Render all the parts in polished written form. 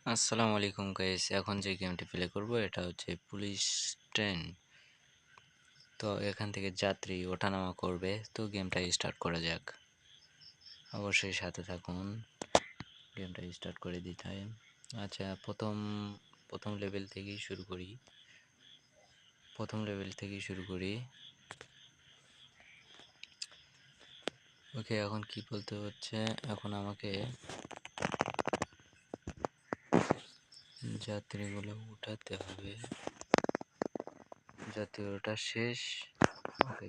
আসসালামু আলাইকুম গাইস, এখন যে গেমটি প্লে করব এটা হচ্ছে পুলিশ ট্রেন। তো এখান থেকে যাত্রী ওঠানামা করবে, তো গেমটা স্টার্ট করা যাক। অবশ্যই সাথে থাকুন, গেমটা স্টার্ট করে দিতে হয়। আচ্ছা, প্রথম লেভেল থেকেই শুরু করি। ওকে, এখন কি বলতে হচ্ছে, এখন আমাকে যাত্রীগুলো উঠাতে হবে। যাত্রী ওঠা শেষ। ওকে,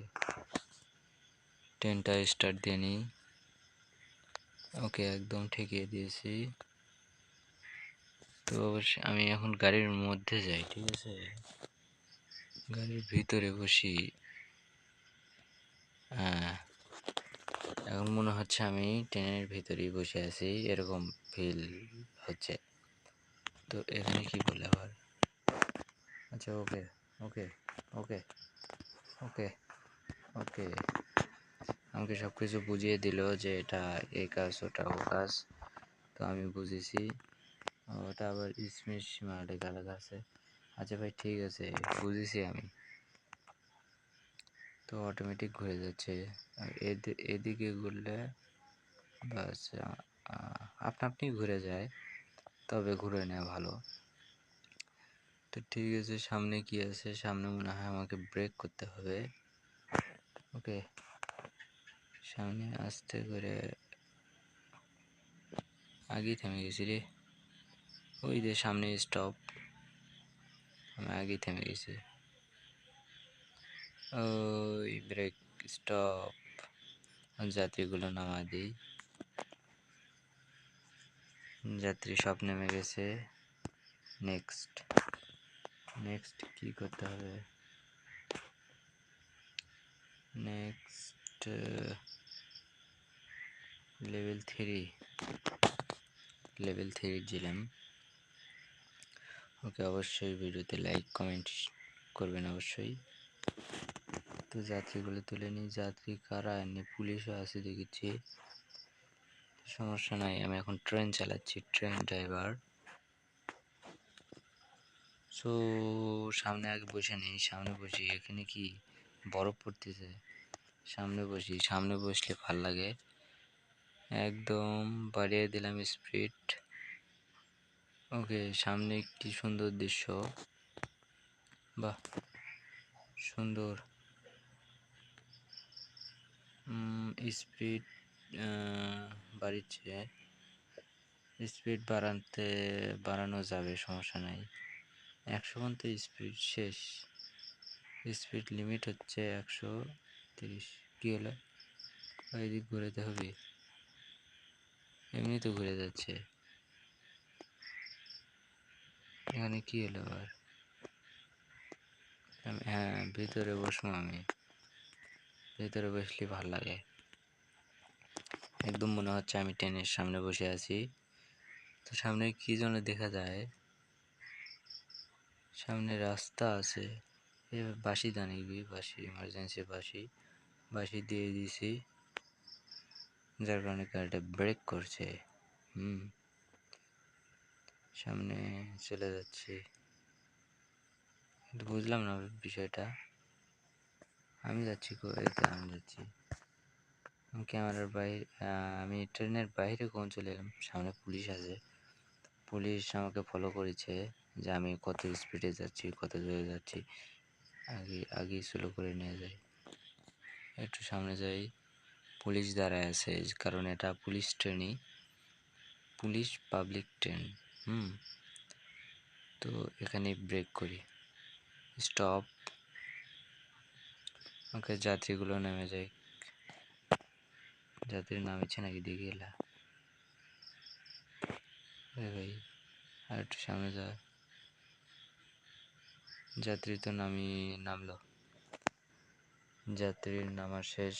ট্রেনটা স্টার্ট দিয়ে নিই। ওকে, একদম ঠেকিয়ে দিয়েছি। তো অবশ্যই আমি এখন গাড়ির মধ্যে যাই, ঠিক আছে, গাড়ির ভিতরে বসি। হ্যাঁ, এখন মনে হচ্ছে আমি ট্রেনের ভিতরেই বসে আছি, এরকম ফিল হচ্ছে। তো এখানে কি বলে আবার? আচ্ছা, ওকে ওকে ওকে ওকে ওকে আমাকে সব কিছু বুঝিয়ে দিল যে এটা এই কাজ, ওটা ও কাজ। তো আমি বুঝেছি। ওটা আবার স্মিথ সীমাটা আলাদা আছে। আচ্ছা ভাই, ঠিক আছে, বুঝেছি আমি। তো অটোমেটিক ঘুরে যাচ্ছে। আর এদিকে ঘুরলে বাস আপনা আপনি ঘুরে যায়, তবে ঘুরে নেওয়া ভালো। তো ঠিক আছে, সামনে কি আছে? সামনে মনে হয় আমাকে ব্রেক করতে হবে। ওকে, সামনে আস্তে করে। আগেই থেমে গেছি রে, ওই যে সামনে স্টপ। আমি আগেই থেমে গেছি। ওই ব্রেক, স্টপ। যাত্রীগুলো নামা দিই। যাত্রী সব নেমে গেছে। নেক্সট নেক্সট কি করতে হবে? নেক্সট লেভেল 3 দিলাম। ওকে, অবশ্যই ভিডিওতে লাইক কমেন্ট করবেন অবশ্যই। তো যাত্রীগুলো তুলে নিই। যাত্রী কারা? এমনি পুলিশও আছে দেখেছি, সমস্যা নাই। আমি এখন ট্রেন চালাচ্ছি, ট্রেন ড্রাইভার। সো সামনে আগে বসে নেই, সামনে বসি। এখানে কি বরফ পড়তেছে? সামনে বসলে ভাল লাগে। একদম বাড়িয়ে দিলাম স্পিড। ওকে, সামনে কি সুন্দর দৃশ্য, বাহ, সুন্দর। স্পিড বাড়িচ্ছে, স্পিড বাড়ানো যাবে, সমস্যা নাই। 100 পর্যন্ত স্পিড শেষ। স্পিড লিমিট হচ্ছে 130। কী হলো? এদিক ঘুরাতে হবে? এমনি তো ঘুরে যাচ্ছে। এখানে কি হলো আবার? হ্যাঁ, ভিতরে বসবো আমি। ভিতরে বসলে ভাল লাগে। একদম মনে হচ্ছে আমি ট্রেনের সামনে বসে আছি। তো সামনে কি যেন দেখা যায়, সামনে রাস্তা আছে। এবার বাঁশি দাঁড়িয়ে, বাঁশি এমার্জেন্সি, বাঁশি দিয়ে দিয়েছি, যার কারণে গাড়িটা ব্রেক করছে। সামনে চলে যাচ্ছি, কিন্তু বুঝলাম না বিষয়টা। আমি যাচ্ছি আমি যাচ্ছি ক্যামেরার বাইরে। আমি ট্রেনের বাইরে কোন চলে এলাম। সামনে পুলিশ আছে, পুলিশ আমাকে ফলো করেছে যে আমি কত স্পিডে যাচ্ছি, কত জোরে যাচ্ছি। আগে স্লো করে নিয়ে যাই, একটু সামনে যাই। পুলিশ দাঁড়ায় আছে, কারণ এটা পুলিশ ট্রেনই, পুলিশ পাবলিক ট্রেন। তো এখানে ব্রেক করি, স্টপ। ওকে, যাত্রীগুলো নেমে যায়। যাত্রী নামিছে নাকি দেখে এলা ভাই, আর একটু সামনে যা। যাত্রী তো নামলো, যাত্রীর নামা শেষ।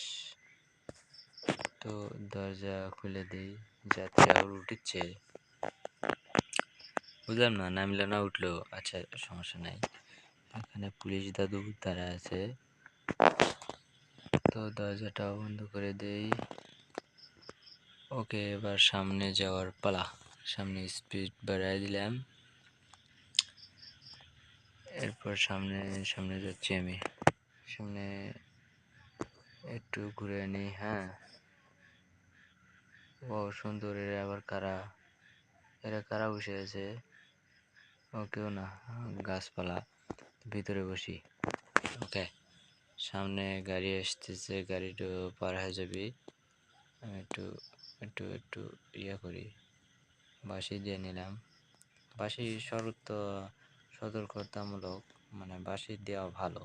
তো দরজা খুলে দিই, যাত্রী আবার উঠছে। বুঝলাম না, নামলো না উঠলো। আচ্ছা, সমস্যা নাই। এখানে পুলিশ দাদু দাঁড়া আছে, তো দরজাটাও বন্ধ করে দেই। ওকে, এবার সামনে যাওয়ার পালা। সামনে স্পিড বাড়াই দিলাম। এরপর সামনে সামনে যাচ্ছি আমি। সামনে একটু ঘুরে নিই। হ্যাঁ, ও সুন্দর। এরা আবার কারা? এরা কারা বসে আছে? ও কেউ না, গাছপালা। ভিতরে বসি। ওকে, সামনে গাড়ি আসতেছে, গাড়িটা পার হয়ে যাবি। আমি একটু একটু একটু ইয়ে করি, বাঁশি দিয়ে নিলাম। বাঁশি সতর্কতামূলক, মানে বাঁশি দেওয়া ভালো,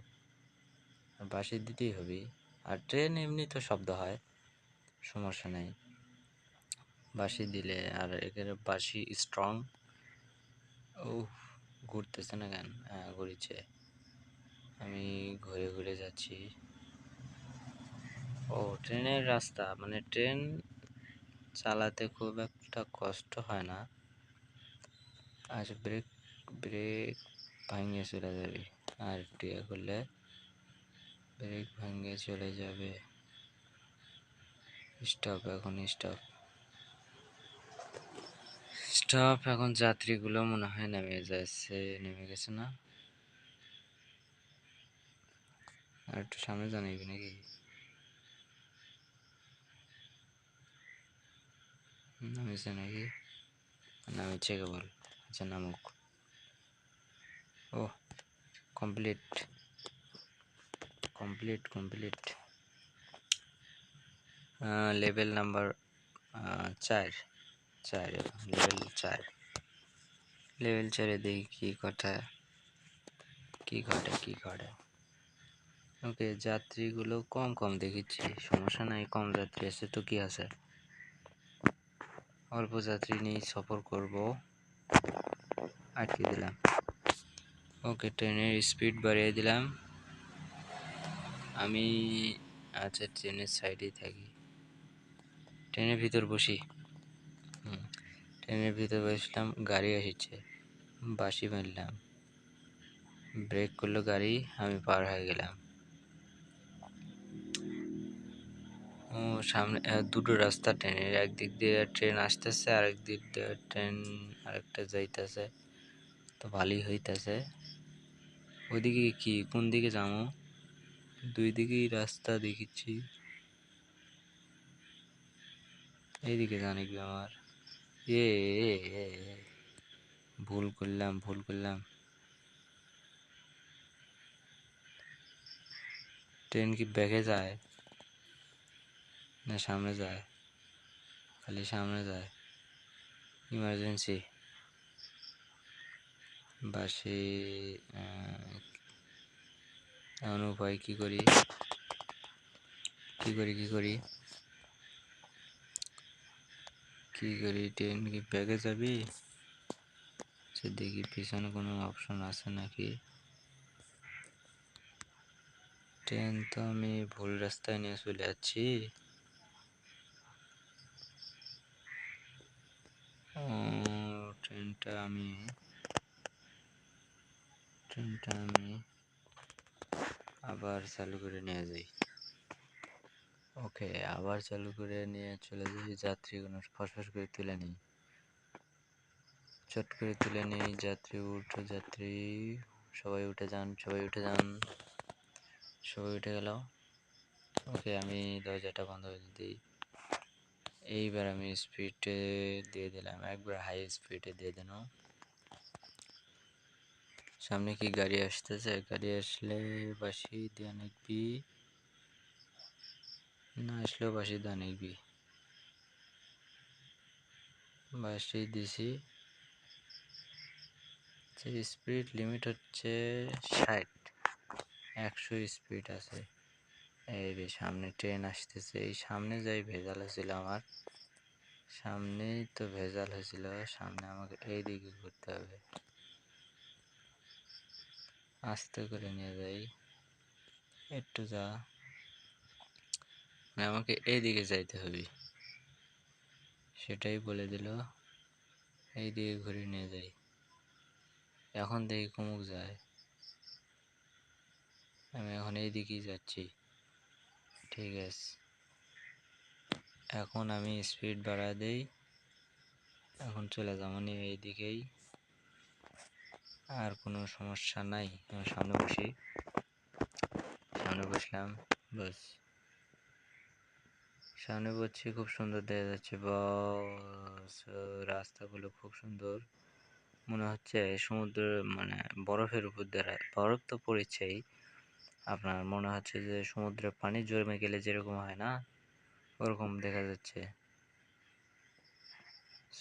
বাঁশি দিতেই হবে। আর ট্রেন এমনি তো শব্দ হয়, সমস্যা নেই বাঁশি দিলে। আর এখানে বাঁশি স্ট্রং। ও ঘুরতেছে না কেন? হ্যাঁ ঘুরছে। আমি ঘুরে ঘুরে যাচ্ছি। ও ট্রেনের রাস্তা, মানে ট্রেন চালাতে খুব একটা কষ্ট হয় না। আচ্ছা, ব্রেক ব্রেক ভাঙিয়ে চলে যাবে। আর একটু ইয়ে করলে ব্রেক ভাঙিয়ে চলে যাবে। স্টপ, এখন স্টপ স্টপ। এখন যাত্রীগুলো মনে হয় নেমে গেছে না? আর একটু সামনে জানাবি নাকি? নামিছে নাকি? নামিছে কেবল। আচ্ছা নামুক। ও complete complete complete. Level number 4। Level 4। Level 4-এ দেখি কি ঘটে। ওকে, যাত্রীগুলো কম কম দেখেছি, সমস্যা নাই। কম যাত্রী আছে তো কি আছে, অল্প যাত্রী নিয়ে সফর করব। আটকে দিলাম। ওকে, ট্রেনের স্পিড বাড়িয়ে দিলাম আমি। আচ্ছা, ট্রেনের সাইডেই থাকি, ট্রেনের ভিতর বসি। ট্রেনের ভিতর বসলাম, গাড়ি এসেছে, বাঁশি মারলাম, ব্রেক করলো গাড়ি, আমি পার হয়ে গেলাম। ও সামনে দুটো রাস্তা ট্রেনের, একদিক দিয়ে ট্রেন আসতেছে, আরেক দিক দিয়ে ট্রেন আরেকটা যাইতেছে। তো ভালোই হইতেছে। ওইদিকে কি, কোন দিকে যাবো? দুই দিকেই রাস্তা দেখেছি, এইদিকে জানি কি আমার। এ এ, এ, এ, ভুল করলাম। ট্রেন কি ব্যাকে যায় না সামনে যায়? খালি সামনে যায়। ইমার্জেন্সি বাসে। এমন উপায় কি করি? ট্রেন কি ব্যাকে যাবি? দেখি পিছনে কোনো অপশন আছে নাকি। ট্রেন তো আমি ভুল রাস্তায় নিয়ে চলে যাচ্ছি। ট্রেনটা আমি আবার চালু করে নিয়ে যাই। ওকে, আবার চালু করে নিয়ে চলে যাই। যাত্রীগুলো ফসফস করে তুলে নিই, চট করে তুলে নিই। যাত্রী সবাই উঠে যান। সবাই উঠে গেল। ওকে, আমি দরজাটা বন্ধ করে দিই। এইবার আমি স্পিডে দিয়ে দিলাম, একবার হাই স্পিডে দিয়ে দিলাম। সামনে কি গাড়ি আসতেছে? গাড়ি আসলে বাঁশি দিয়ে নিবি, না আসলেও বাঁশি দিয়ে নিবি। বাঁশি দিছি। স্পিড লিমিট হচ্ছে 60, 100 স্পিড আছে। এই রে, সামনে ট্রেন আসতেছে। এই সামনে যাই ভেজাল হয়েছিল আমার, সামনেই তো ভেজাল হয়েছিল। সামনে আমাকে এই দিকে ঘুরতে হবে, আস্তে করে নিয়ে যাই। একটু যা, আমাকে এই দিকে যাইতে হবে, সেটাই বলে দিল। এই দিকে ঘুরে নিয়ে যাই। এখন দেখি কুমুক যায়। আমি এখন এই দিকেই যাচ্ছি। ঠিক আছে, এখন আমি স্পিড বাড়া দেই। এখন চলে যাবো এইদিকেই, আর কোনো সমস্যা নাই। সামনে বসি, সামনে বসলাম, বাস সামনে বসছি, খুব সুন্দর দেখা যাচ্ছে বস। রাস্তাগুলো খুব সুন্দর, মনে হচ্ছে সমুদ্র মানে বরফের উপর দিয়ে, বরফ তো পড়েছেই, আপনার মনে হচ্ছে যে সমুদ্রের পানি জমে গেলে যেরকম হয় না, ওরকম দেখা যাচ্ছে।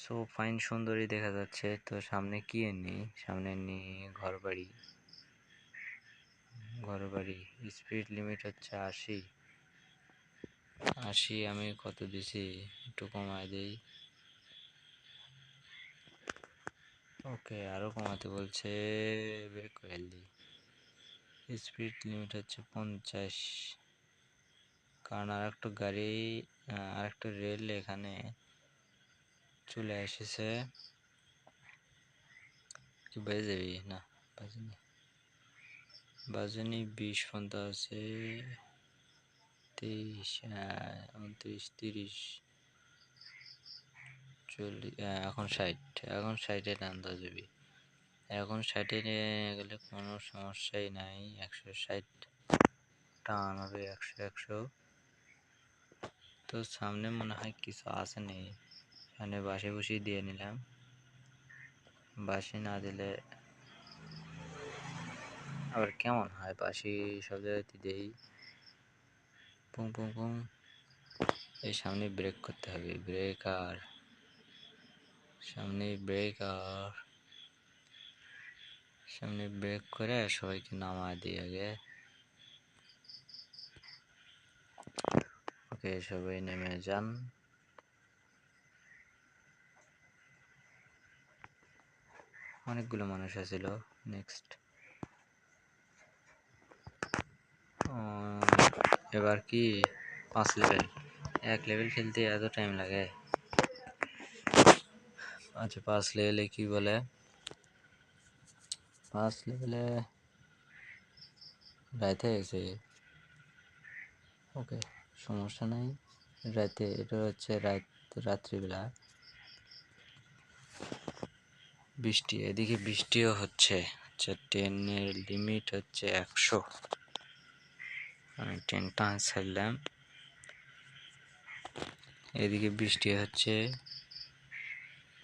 সো ফাইন, সুন্দরই দেখা যাচ্ছে। তো সামনে কি নেই, সামনে নেই ঘর বাড়ি, ঘর বাড়ি। স্পিড লিমিট হচ্ছে 80। 80 আমি কত দিছি, একটু কমায় দিই। ওকে, আরো কমাতে বলছে, ব্রেক করে দিই। স্পিড লিমিট হচ্ছে 50, কারণ আরেকটা গাড়ি, আরেকটা রেল এখানে চলে এসেছে। কি বেজে যাবি না, বাজেনি, বাজেনি 20 পর্যন্ত আছে, 23, 29, 30, 40, এখন 60, এখন 60-এ টান দেওয়া যাবে। এখন 60-এ নিয়ে গেলে কোনো সমস্যাই নাই। 160 টান হবে, 100, 100। তো সামনে মনে হয় কিছু আছে নেই, সামনে বাসে বসিয়ে দিয়ে নিলাম। বাসি না দিলে আবার কেমন হয়, বাসি সব জায়গাতে দেই। পুং পুং পুং। এই সামনে ব্রেক করতে হবে, ব্রেকার, সামনে ব্রেকার, সামনে ব্রেক করে সবাইকে নামা দিই আগে। ওকে, সবাই নেমে যান। অনেকগুলো মানুষ আছিল। নেক্সট, এবার কি 5 লেভেল, 1 লেভেল খেলতে এত টাইম লাগে। আচ্ছা, 5 লেভেলে কি বলে, 5 লেভেলে রাইতে গেছে। ওকে, সমস্যা নাই। রাতে, এটা হচ্ছে রাত্রিবেলা। বৃষ্টি, এদিকে বৃষ্টিও হচ্ছে। আচ্ছা, ট্রেনের লিমিট হচ্ছে 100, আমি ট্রেনটা ছাড়লাম। এদিকে বৃষ্টি হচ্ছে,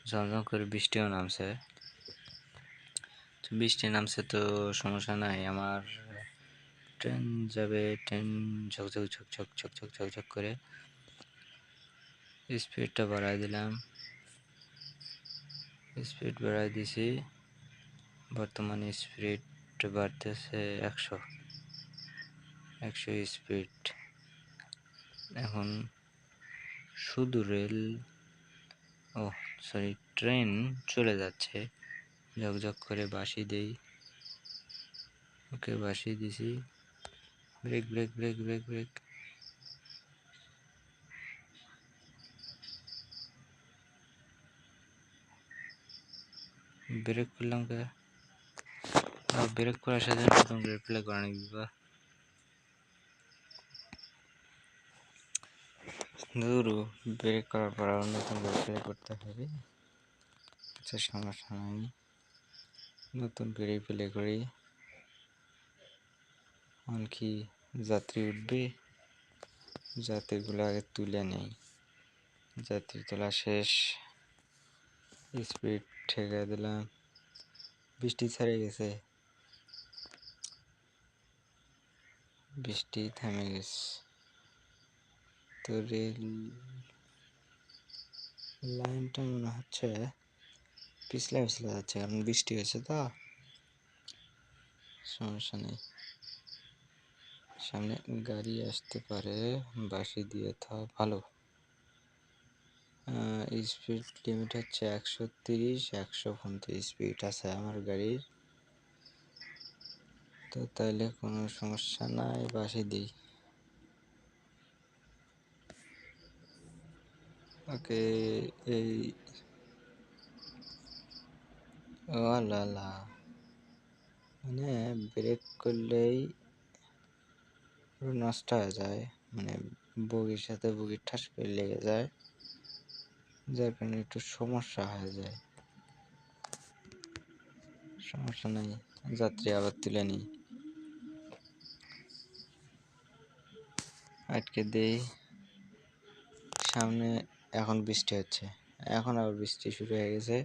ঝমঝম করে বৃষ্টিও নামছে। তো বৃষ্টি নামছে তো সমস্যা নাই, আমার ট্রেন যাবে, ট্রেন ঝকঝক ঝকঝক ঝকঝক ঝকঝক করে। স্পিডটা বাড়াই দিলাম, স্পিড বাড়াই দিছি। বর্তমানে স্পিড বাড়তেছে 100, 100 স্পিড। এখন শুধু রেল, ও সরি, ট্রেন চলে যাচ্ছে। ঝকঝক করে বাঁশি দেই। ওকে, বাঁশি দিছি। Break break break break break. Break করলাম কে, ব্রেক করার সাথে নতুন রিপ্লে করে নিবি বা দূরু, ব্রেক করার পর আবার নতুন রিপ্লে করতে হবে। আচ্ছা, সমস্যা নাই, নতুন করে প্লে করি। কি যাত্রী উঠবে, যাত্রীগুলো আগে তুলে নেই। যাত্রী তোলা শেষ, স্পিড ঠেকে দিলাম। বৃষ্টি ছেড়ে গেছে, বৃষ্টি থেমে গেছে। তো রেল লাইনটা মনে হচ্ছে পিছলে পিছলে যাচ্ছে, কারণ বৃষ্টি হয়েছে তো। সমস্যা নেই, সামনে গাড়ি আসতে পারে, বাঁশি দিয়ে থাক ভালো। স্পিড লিমিট হচ্ছে 130, 100 পর্যন্ত স্পিড আছে আমার গাড়ির। তো তাইলে কোনো সমস্যা নাই, বাঁশি দিই। ওকে, এই ও আল্লাহ, মানে ব্রেক করলেই নষ্ট হয়ে যায়, মানে বগির সাথে বগির ঠাস করে লেগে যায়। যার কারণে একটু সমস্যা হয়ে যায়। সমস্যা নাই, যাত্রী আবার তুলে নিই। আটকে দেই। সামনে এখন বৃষ্টি হচ্ছে, এখন আবার বৃষ্টি শুরু হয়ে গেছে।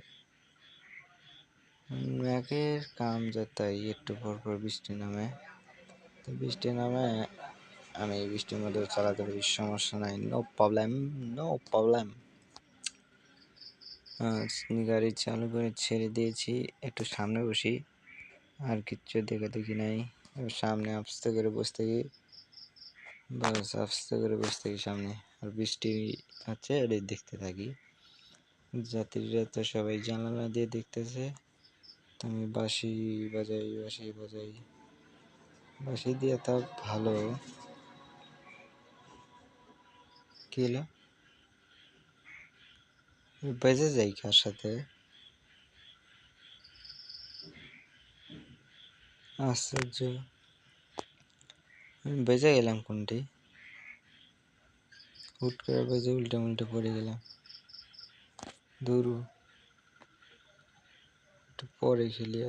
মেঘের কাম যাতাই, একটু পর পর বৃষ্টি নামে। তো বৃষ্টি নামে, আমি এই বৃষ্টির মধ্যে চালাতে পারি, সমস্যা নাই, নো প্রবলেম, নো প্রবলেম। গাড়ি চালু করে ছেড়ে দিয়েছি, একটু সামনে বসি, আর কিচ্ছু দেখি নাই। সামনে আস্তে করে বসে থাকি, বাস আস্তে করে বসে থাকি সামনে, আর বৃষ্টি হচ্ছে এটাই দেখতে থাকি। যাত্রীরা তো সবাই জানালা দিয়ে দেখতেছে, তো আমি বাঁশি বাঁশি দিয়ে তা ভালো। কি হলো, বেজে যাই কার সাথে? আশ্চর্য, আমি বেজে গেলাম কোনটি? হুট করে বেজে উল্টে পড়ে গেলাম। দূর, একটু পরে খেলি।